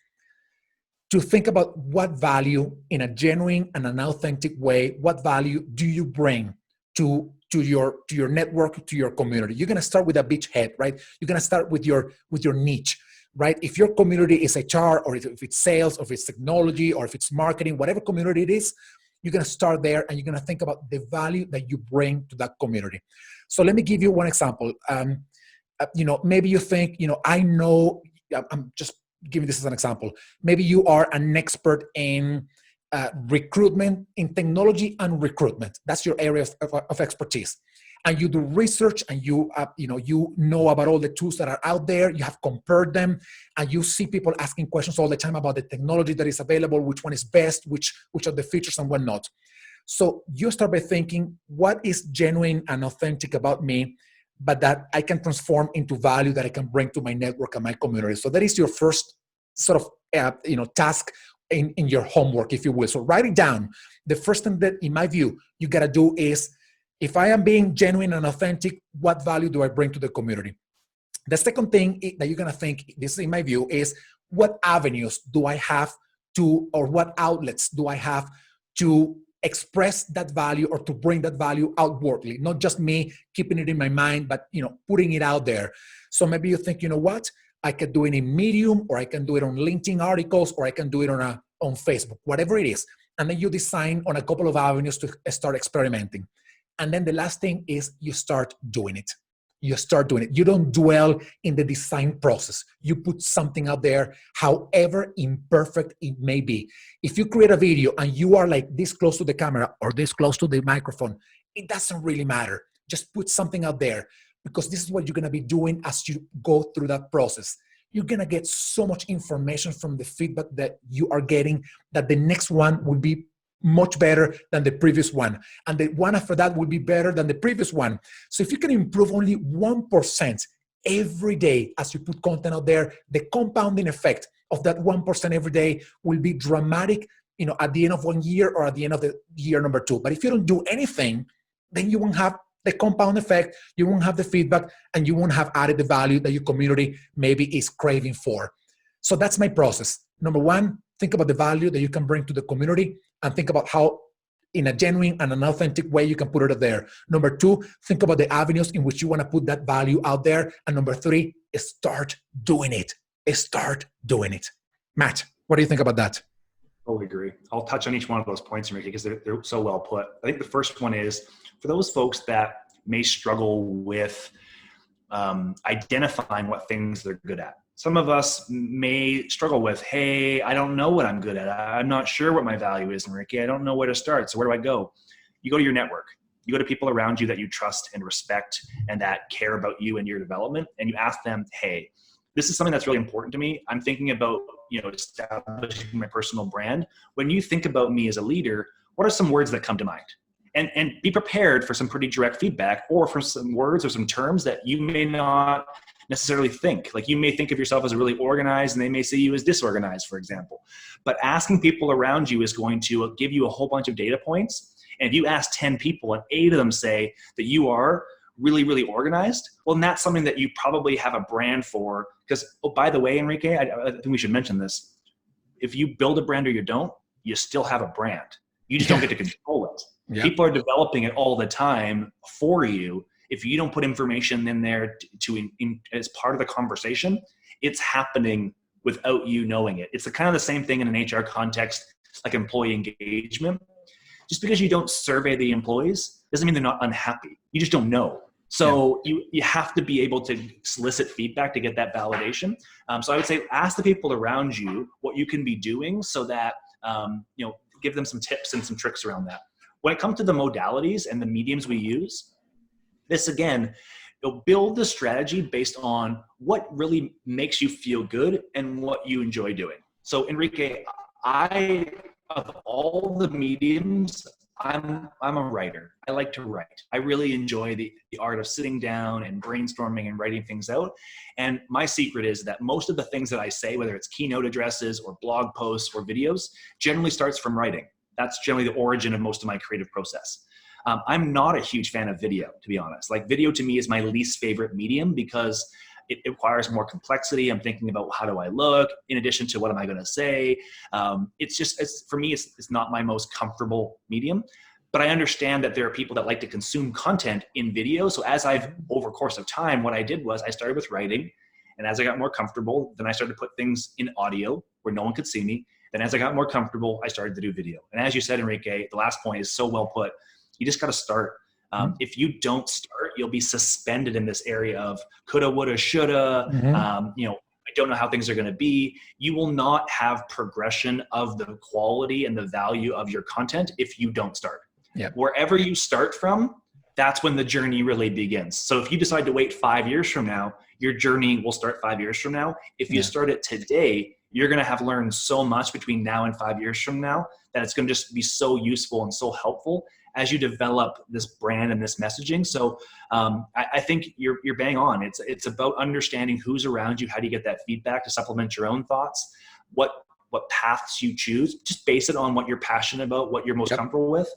A: to think about what value, in a genuine and an authentic way, what value do you bring to your network, to your community. You're going to start with a beachhead, right? You're going to start with your niche, right? If your community is HR, or if it's sales, or if it's technology, or if it's marketing, whatever community it is, you're going to start there, and you're going to think about the value that you bring to that community. So let me give you one example. Maybe you think, I'm just giving this as an example. Maybe you are an expert in recruitment, in technology and recruitment. That's your area of expertise. And you do research, and you know about all the tools that are out there. You have compared them, and you see people asking questions all the time about the technology that is available, which one is best, which are the features and what not. So you start by thinking, what is genuine and authentic about me, but that I can transform into value that I can bring to my network and my community. So that is your first sort of task in your homework, if you will. So write it down. The first thing that, in my view, you got to do is, if I am being genuine and authentic, what value do I bring to the community? The second thing that you're going to think, this is in my view, is what avenues do I have to, or what outlets do I have to express that value, or to bring that value outwardly, not just me keeping it in my mind, but putting it out there. So maybe you think, what, I can do it in Medium, or I can do it on LinkedIn articles, or I can do it on Facebook, whatever it is. And then you design on a couple of avenues to start experimenting. And then the last thing is you start doing it. You start doing it. You don't dwell in the design process. You put something out there, however imperfect it may be. If you create a video and you are like this close to the camera or this close to the microphone, it doesn't really matter. Just put something out there, because this is what you're going to be doing as you go through that process. You're going to get so much information from the feedback that you are getting, that the next one will be much better than the previous one. And the one after that will be better than the previous one. So if you can improve only 1% every day as you put content out there, the compounding effect of that 1% every day will be dramatic, at the end of 1 year, or at the end of the year number 2. But if you don't do anything, then you won't have the compound effect, you won't have the feedback, and you won't have added the value that your community maybe is craving for. So that's my process. Number 1, think about the value that you can bring to the community, and think about how, in a genuine and an authentic way, you can put it out there. Number 2, think about the avenues in which you want to put that value out there. And number 3, start doing it. Start doing it. Matt, what do you think about that?
B: Totally agree. I'll touch on each one of those points, Enrique, because they're so well put. I think the first one is, for those folks that may struggle with identifying what things they're good at. Some of us may struggle with, hey, I don't know what I'm good at. I'm not sure what my value is, Enrique. I don't know where to start. So where do I go? You go to your network. You go to people around you that you trust and respect and that care about you and your development. And you ask them, hey, this is something that's really important to me. I'm thinking about, establishing my personal brand. When you think about me as a leader, what are some words that come to mind? And be prepared for some pretty direct feedback, or for some words or some terms that you may not necessarily think. Like, you may think of yourself as really organized, and they may see you as disorganized, for example. But asking people around you is going to give you a whole bunch of data points. And if you ask 10 people and 8 of them say that you are really, really organized, well, then that's something that you probably have a brand for. Because, oh, by the way, Enrique, I think we should mention this. If you build a brand or you don't, you still have a brand. You just don't get to control it.
A: Yeah.
B: People are developing it all the time for you. If you don't put information in there as part of the conversation, it's happening without you knowing it. It's kind of the same thing in an HR context, like employee engagement. Just because you don't survey the employees doesn't mean they're not unhappy. You just don't know. So you have to be able to solicit feedback to get that validation. So I would say ask the people around you what you can be doing so that, give them some tips and some tricks around that. When it comes to the modalities and the mediums we use, this again, you'll build the strategy based on what really makes you feel good and what you enjoy doing. So Enrique, of all the mediums, I'm a writer. I like to write. I really enjoy the art of sitting down and brainstorming and writing things out. And my secret is that most of the things that I say, whether it's keynote addresses or blog posts or videos, generally starts from writing. That's generally the origin of most of my creative process. I'm not a huge fan of video, to be honest. Like video to me is my least favorite medium because it requires more complexity. I'm thinking about how do I look in addition to what am I going to say. For me, it's not my most comfortable medium, but I understand that there are people that like to consume content in video. So over course of time, what I did was I started with writing, and as I got more comfortable, then I started to put things in audio where no one could see me. Then as I got more comfortable, I started to do video. And as you said, Enrique, the last point is so well put. You just got to start. If you don't start, you'll be suspended in this area of coulda, woulda, shoulda. I don't know how things are going to be. You will not have progression of the quality and the value of your content if you don't start.
A: Yeah.
B: Wherever you start from, that's when the journey really begins. So if you decide to wait 5 years from now, your journey will start 5 years from now. If you start it today, you're going to have learned so much between now and 5 years from now that it's going to just be so useful and so helpful as you develop this brand and this messaging. So I think you're bang on. It's about understanding who's around you. How do you get that feedback to supplement your own thoughts? What paths you choose? Just base it on what you're passionate about, what you're most comfortable with,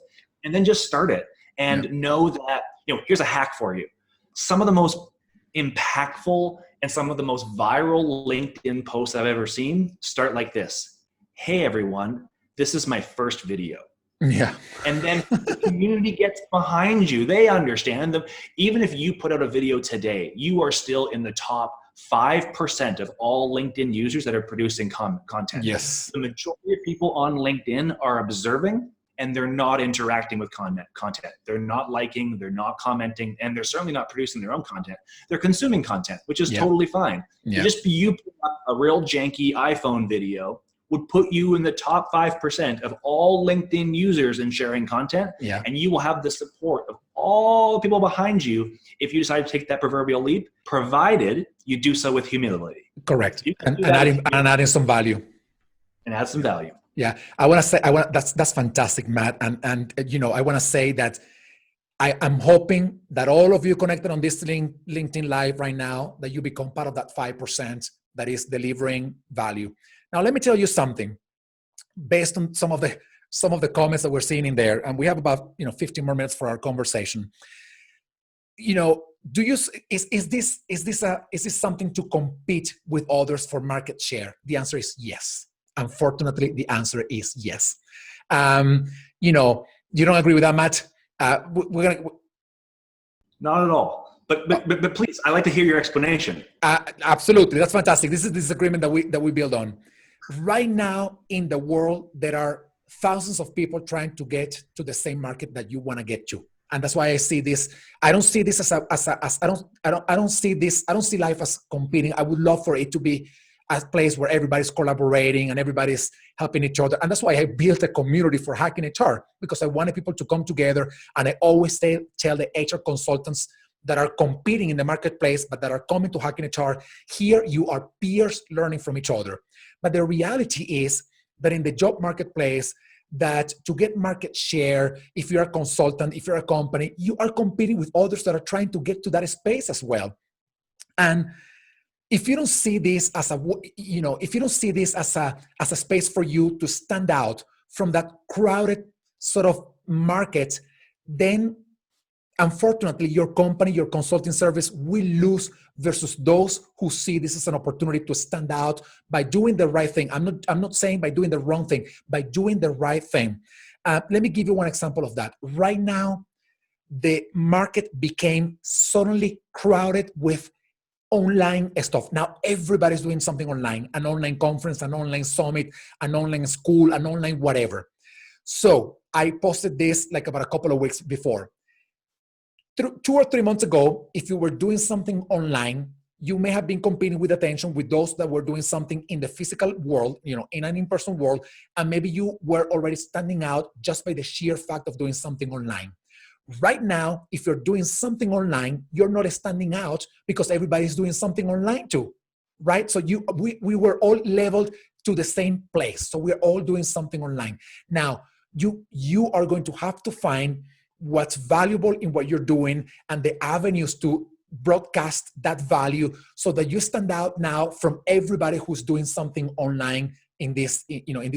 B: and then just start it. And know that, here's a hack for you. Some of the most impactful and some of the most viral LinkedIn posts I've ever seen start like this. Hey everyone, this is my first video.
A: Yeah.
B: And then the community gets behind you. They understand that even if you put out a video today, you are still in the top 5% of all LinkedIn users that are producing content.
A: Yes.
B: The majority of people on LinkedIn are observing and they're not interacting with content. They're not liking, they're not commenting, and they're certainly not producing their own content. They're consuming content, which is totally fine.
A: Yeah.
B: Just you put up a real janky iPhone video would put you in the top 5% of all LinkedIn users in sharing content.
A: Yeah.
B: And you will have the support of all the people behind you if you decide to take that proverbial leap, provided you do so with humility.
A: Correct. And adding some value.
B: And add some value.
A: Yeah. That's fantastic, Matt. And I want to say that I'm hoping that all of you connected on this LinkedIn Live right now, that you become part of that 5% that is delivering value. Now, let me tell you something based on some of the comments that we're seeing in there, and we have about 15 more minutes for our conversation. Is this something to compete with others for market share? The answer is yes. Unfortunately, the answer is yes. You don't agree with that, Matt?
B: Not at all. But please, I'd like to hear your explanation.
A: Absolutely, that's fantastic. This is this agreement that we build on. Right now in the world, there are thousands of people trying to get to the same market that you want to get to, and that's why I see this. I don't see this I don't see life as competing. I would love for it to be a place where everybody's collaborating and everybody's helping each other, and that's why I built a community for Hacking HR, because I wanted people to come together. And I always tell the HR consultants that are competing in the marketplace, but that are coming to Hacking HR, here you are peers learning from each other. But the reality is that in the job marketplace, that to get market share, if you're a consultant, if you're a company, you are competing with others that are trying to get to that space as well. And if you don't see this as a space for you to stand out from that crowded sort of market, then unfortunately, your company, your consulting service will lose versus those who see this as an opportunity to stand out by doing the right thing. I'm not saying by doing the wrong thing, by doing the right thing. Let me give you one example of that. Right now, the market became suddenly crowded with online stuff. Now everybody's doing something online, an online conference, an online summit, an online school, an online whatever. So I posted this like about a couple of weeks before. 2 or 3 months ago, if you were doing something online, you may have been competing with attention with those that were doing something in the physical world, in an in-person world, and maybe you were already standing out just by the sheer fact of doing something online. Right now, if you're doing something online, you're not standing out because everybody's doing something online too, right? So we were all leveled to the same place. So we're all doing something online. Now, you are going to have to find what's valuable in what you're doing and the avenues to broadcast that value so that you stand out now from everybody who's doing something online in this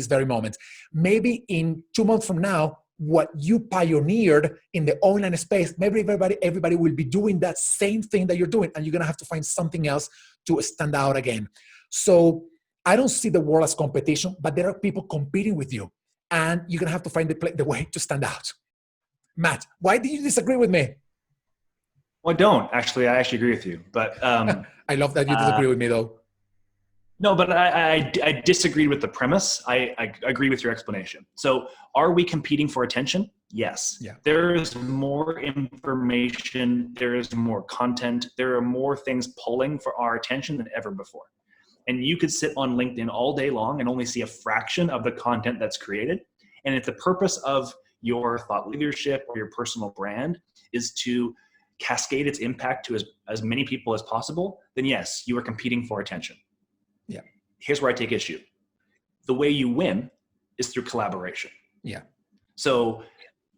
A: very moment. Maybe in 2 months from now, what you pioneered in the online space, maybe everybody will be doing that same thing that you're doing, and you're going to have to find something else to stand out again. So I don't see the world as competition, but there are people competing with you, and you're going to have to find the way to stand out. Matt, why do you disagree with me?
B: Well, I don't actually. I actually agree with you, but
A: I love that you disagree with me, though.
B: No, but I disagreed with the premise. I agree with your explanation. So are we competing for attention? Yes.
A: Yeah.
B: There is more information. There is more content. There are more things pulling for our attention than ever before. And you could sit on LinkedIn all day long and only see a fraction of the content that's created. And if the purpose of your thought leadership or your personal brand is to cascade its impact to as many people as possible, then yes, you are competing for attention.
A: Yeah.
B: Here's where I take issue. The way you win is through collaboration.
A: Yeah.
B: So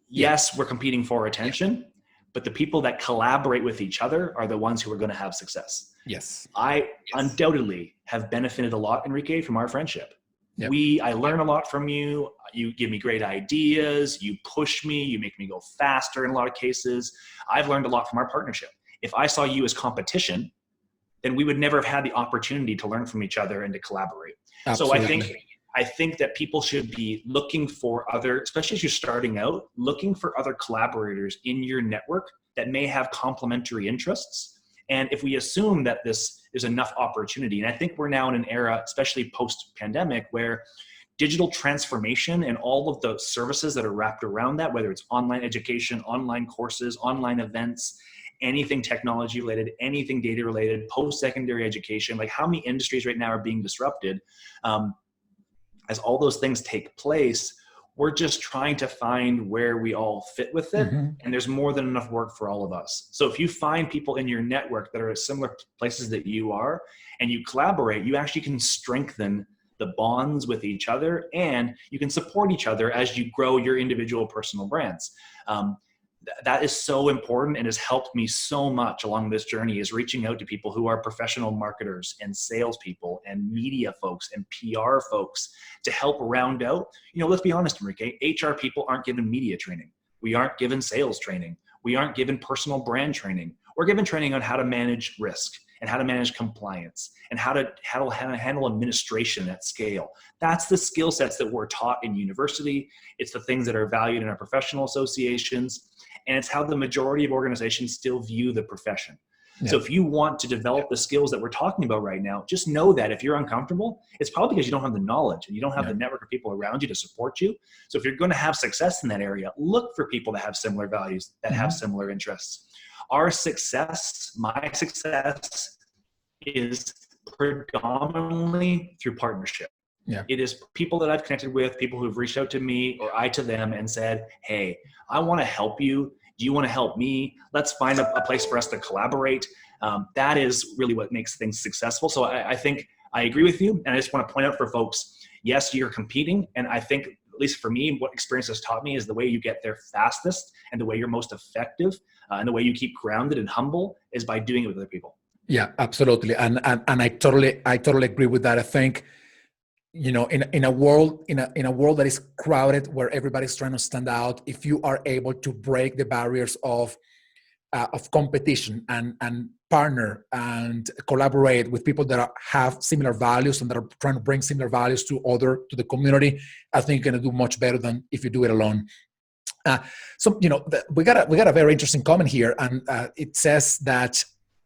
B: yes, we're competing for attention, but the people that collaborate with each other are the ones who are going to have success.
A: Yes.
B: I undoubtedly have benefited a lot, Enrique, from our friendship.
A: Yep.
B: I learn a lot from you. You give me great ideas. You push me. You make me go faster in a lot of cases. I've learned a lot from our partnership. If I saw you as competition, then we would never have had the opportunity to learn from each other and to collaborate.
A: Absolutely.
B: So I think that people should be looking for other, especially as you're starting out, looking for other collaborators in your network that may have complementary interests. And if we assume that there's enough opportunity, and I think we're now in an era, especially post-pandemic, where digital transformation and all of the services that are wrapped around that, whether it's online education, online courses, online events, anything technology related, anything data related, post-secondary education, like how many industries right now are being disrupted. As all those things take place, we're just trying to find where we all fit with it. Mm-hmm. And there's more than enough work for all of us. So if you find people in your network that are at similar places that you are, and you collaborate, you actually can strengthen the bonds with each other, and you can support each other as you grow your individual personal brands. That is so important and has helped me so much along this journey, is reaching out to people who are professional marketers and salespeople and media folks and PR folks to help round out. Let's be honest, Enrique, HR people aren't given media training. We aren't given sales training. We aren't given personal brand training. We're given training on how to manage risk and how to manage compliance and how to handle administration at scale. That's the skill sets that we're taught in university. It's the things that are valued in our professional associations. And it's how the majority of organizations still view the profession. Yeah. So if you want to develop the skills that we're talking about right now, just know that if you're uncomfortable, it's probably because you don't have the knowledge and you don't have the network of people around you to support you. So if you're going to have success in that area, look for people that have similar values, that have similar interests. Our success, my success, is predominantly through partnership. Yeah. It is people that I've connected with, people who've reached out to me or I to them and said, hey, I want to help you. Do you want to help me? Let's find a place for us to collaborate. That is really what makes things successful. So I think I agree with you. And I just want to point out for folks, yes, you're competing. And I think, at least for me, what experience has taught me is the way you get there fastest and the way you're most effective and the way you keep grounded and humble is by doing it with other people.
A: Yeah, absolutely. And I totally agree with that. I think, in a world that is crowded, where everybody's trying to stand out, if you are able to break the barriers of of competition and partner and collaborate with people that have similar values and that are trying to bring similar values to the community, I think you're going to do much better than if you do it alone. So we got a very interesting comment here, and it says that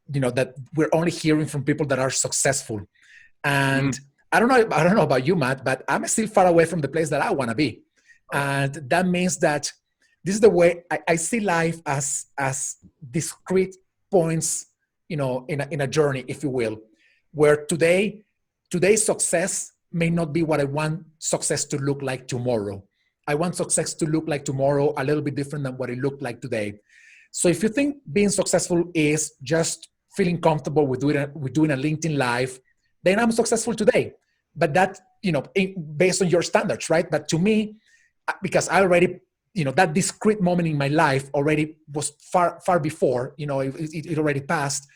A: that we're only hearing from people that are successful, and I don't know about you, Matt, but I'm still far away from the place that I want to be, and that means that this is the way I see life, as discrete points, in a journey, if you will, where today's success may not be what I want success to look like tomorrow. I want success to look like tomorrow a little bit different than what it looked like today. So if you think being successful is just feeling comfortable with doing a LinkedIn Live, then I'm successful today. But that, based on your standards, right? But to me, because I already, that discrete moment in my life already was far before, it already passed.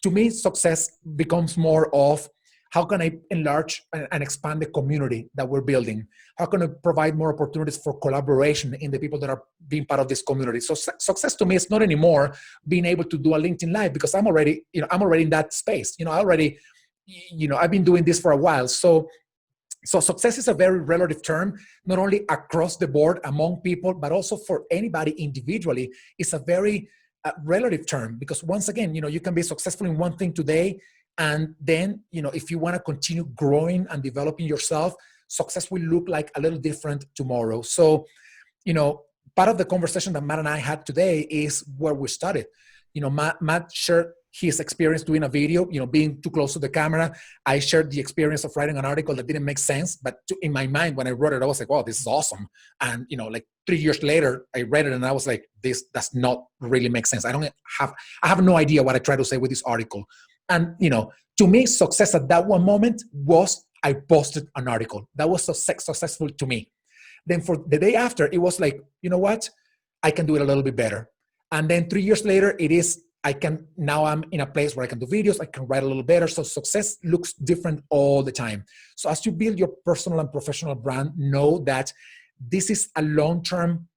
A: To me, success becomes more of, how can I enlarge and expand the community that we're building? How can I provide more opportunities for collaboration in the people that are being part of this community? So success to me is not anymore being able to do a LinkedIn Live, because I'm already in that space. I've been doing this for a while. So success is a very relative term, not only across the board among people, but also for anybody individually. It's a very relative term, because once again, you can be successful in one thing today, and then, if you want to continue growing and developing yourself, success will look like a little different tomorrow. So, part of the conversation that Matt and I had today is where we started. Matt shared his experience doing a video, being too close to the camera. I shared the experience of writing an article that didn't make sense, but in my mind, when I wrote it, I was like, wow, this is awesome. And, like 3 years later, I read it and I was like, this does not really make sense. I have no idea what I tried to say with this article. And, to me, success at that one moment was I posted an article. That was successful to me. Then for the day after, it was like, you know what? I can do it a little bit better. And then 3 years later, now I'm in a place where I can do videos, I can write a little better. So success looks different all the time. So as you build your personal and professional brand, know that this is a long-term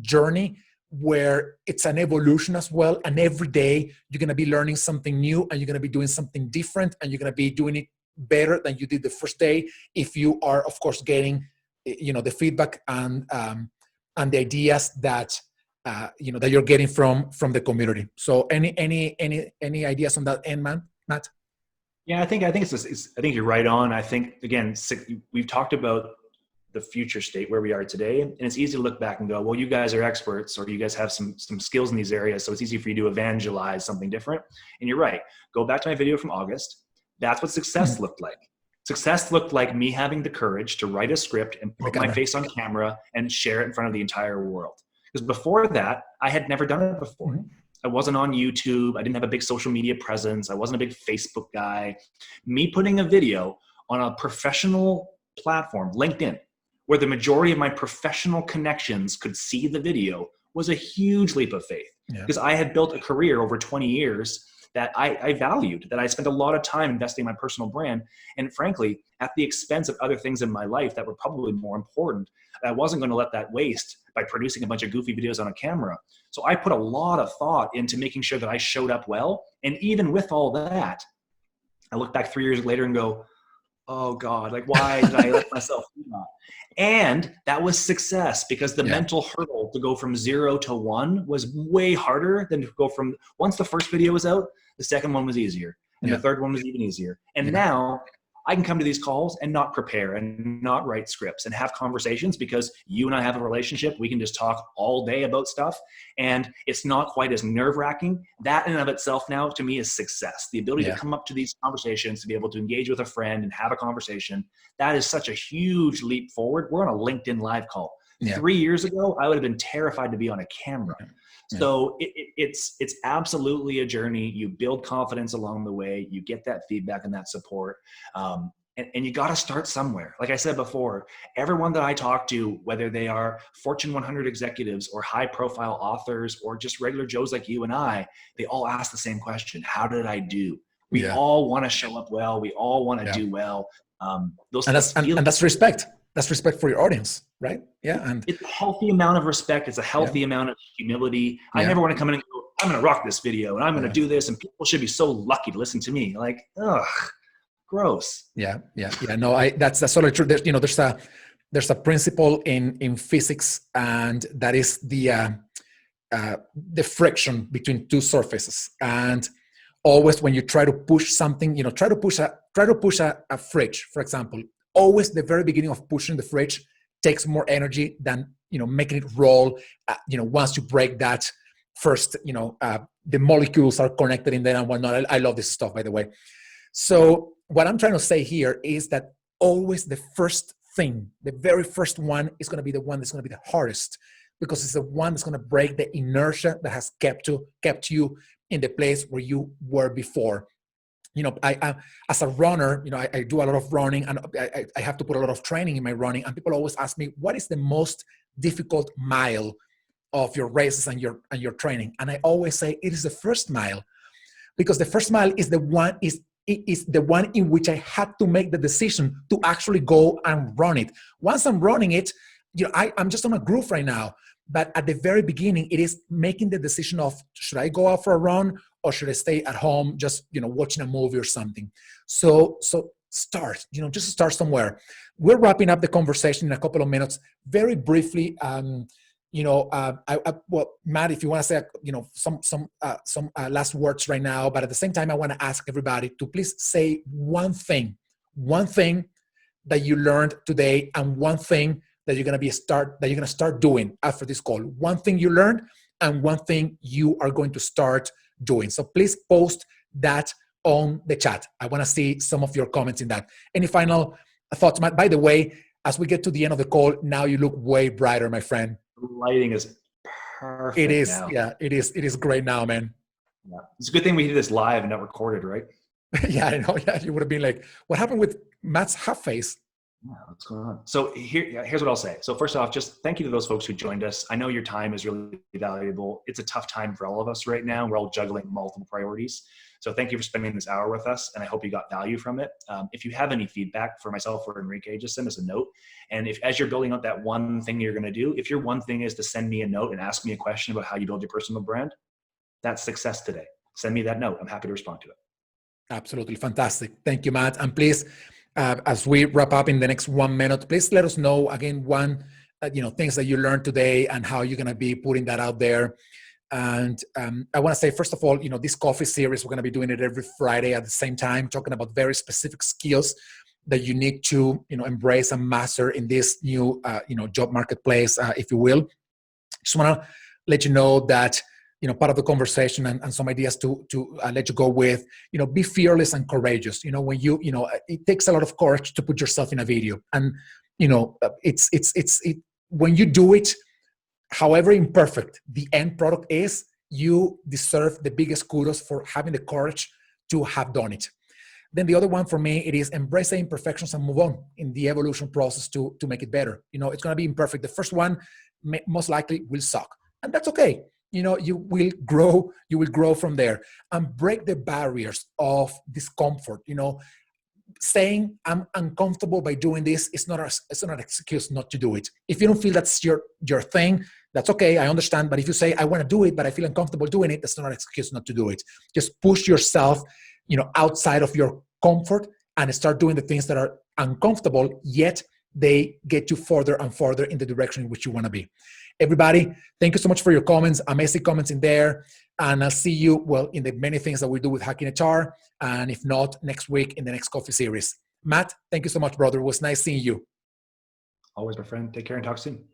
A: journey where it's an evolution as well. And every day you're going to be learning something new, and you're going to be doing something different, and you're going to be doing it better than you did the first day, if you are, of course, getting, the feedback and the ideas that, that you're getting from the community. So any ideas on that end, Matt?
B: Yeah, I think I think you're right on. I think, again, we've talked about the future state where we are today, and it's easy to look back and go, well, you guys are experts, or you guys have some skills in these areas, so it's easy for you to evangelize something different. And you're right. Go back to my video from August. That's what success looked like. Success looked like me having the courage to write a script and put my face on camera and share it in front of the entire world. Because before that, I had never done it before. Mm-hmm. I wasn't on YouTube. I didn't have a big social media presence. I wasn't a big Facebook guy. Me putting a video on a professional platform, LinkedIn, where the majority of my professional connections could see the video, was a huge leap of faith. Because I had built a career over 20 years that I valued, that I spent a lot of time investing in my personal brand. And frankly, at the expense of other things in my life that were probably more important, I wasn't going to let that waste by producing a bunch of goofy videos on a camera. So I put a lot of thought into making sure that I showed up well. And even with all that, I look back 3 years later and go, oh God, like, why did I let myself do that? And that was success, because the mental hurdle to go from 0 to 1 was way harder than to go from, once the first video was out, the second one was easier. And the third one was even easier. And now I can come to these calls and not prepare and not write scripts and have conversations, because you and I have a relationship. We can just talk all day about stuff, and it's not quite as nerve-wracking. That in and of itself now, to me, is success. The ability to come up to these conversations, to be able to engage with a friend and have a conversation, that is such a huge leap forward. We're on a LinkedIn Live call. 3 years ago, I would have been terrified to be on a camera. So it's absolutely a journey. You build confidence along the way. You get that feedback and that support. And you got to start somewhere. Like I said before, everyone that I talk to, whether they are Fortune 100 executives or high profile authors or just regular Joes like you and I, they all ask the same question. How did I do? We all want to show up well. We all want to do well. And
A: that's respect. That's respect for your audience, right? Yeah. And
B: it's a healthy amount of respect. It's a healthy amount of humility. I never want to come in and go, I'm going to rock this video and I'm going to do this. And people should be so lucky to listen to me. Like, ugh, gross.
A: Yeah. No, that's totally true. There's a principle in physics, and that is the friction between two surfaces. And always when you try to push something, try to push a fridge, for example, always the very beginning of pushing the fridge takes more energy than, making it roll. Once you break that first, the molecules are connected in there and whatnot. I love this stuff, by the way. So what I'm trying to say here is that always the first thing, the very first one, is going to be the one that's going to be the hardest, because it's the one that's going to break the inertia that has kept you in the place where you were before. I as a runner, I do a lot of running, and I have to put a lot of training in my running. And people always ask me, what is the most difficult mile of your races and your training? And I always say it is the first mile, because the first mile is the one in which I had to make the decision to actually go and run it. Once I'm running it, I'm just on a groove right now. But at the very beginning, it is making the decision of, should I go out for a run or should I stay at home just, watching a movie or something? So start, just start somewhere. We're wrapping up the conversation in a couple of minutes. Very briefly, well, Matt, if you want to say, some last words right now, but at the same time, I want to ask everybody to please say one thing that you learned today, and one thing that you're going to start doing after this call. One thing you learned and one thing you are going to start doing. So please post that on the chat. I want to see some of your comments in that. Any final thoughts, Matt? By the way, as we get to the end of the call, now you look way brighter, my friend.
B: The lighting is perfect.
A: It is.
B: Now.
A: Yeah, it is. It is great now, man.
B: Yeah. It's a good thing we did this live and not recorded, right?
A: Yeah, I know. Yeah, you would have been like, what happened with Matt's half face?
B: Yeah, what's going on? So here's what I'll say. So first off, just thank you to those folks who joined us. I know your time is really valuable. It's a tough time for all of us right now. We're all juggling multiple priorities. So thank you for spending this hour with us, and I hope you got value from it. If you have any feedback for myself or Enrique, just send us a note. And if, as you're building out that one thing you're going to do, if your one thing is to send me a note and ask me a question about how you build your personal brand, that's success today. Send me that note. I'm happy to respond to it.
A: Absolutely. Fantastic. Thank you, Matt. And please, as we wrap up in the next 1 minute, please let us know again, things that you learned today and how you're going to be putting that out there. And I want to say, first of all, this coffee series, we're going to be doing it every Friday at the same time, talking about very specific skills that you need to, embrace and master in this new, job marketplace, if you will. Just want to let you know that, part of the conversation and some ideas to let you go with, be fearless and courageous. When it takes a lot of courage to put yourself in a video, and, when you do it, however imperfect the end product is, you deserve the biggest kudos for having the courage to have done it. Then the other one for me, it is embrace the imperfections and move on in the evolution process to make it better. It's going to be imperfect. The first one most likely will suck, and that's okay. You will grow from there, and break the barriers of discomfort. Saying I'm uncomfortable by doing this is not an excuse not to do it. If you don't feel that's your thing, that's okay. I understand. But if you say I want to do it, but I feel uncomfortable doing it, that's not an excuse not to do it. Just push yourself, outside of your comfort and start doing the things that are uncomfortable, yet they get you further and further in the direction in which you want to be. Everybody, thank you so much for your comments. Amazing comments in there. And I'll see you, in the many things that we do with Hacking HR. And if not, next week in the next coffee series. Matt, thank you so much, brother. It was nice seeing you.
B: Always, my friend. Take care and talk soon.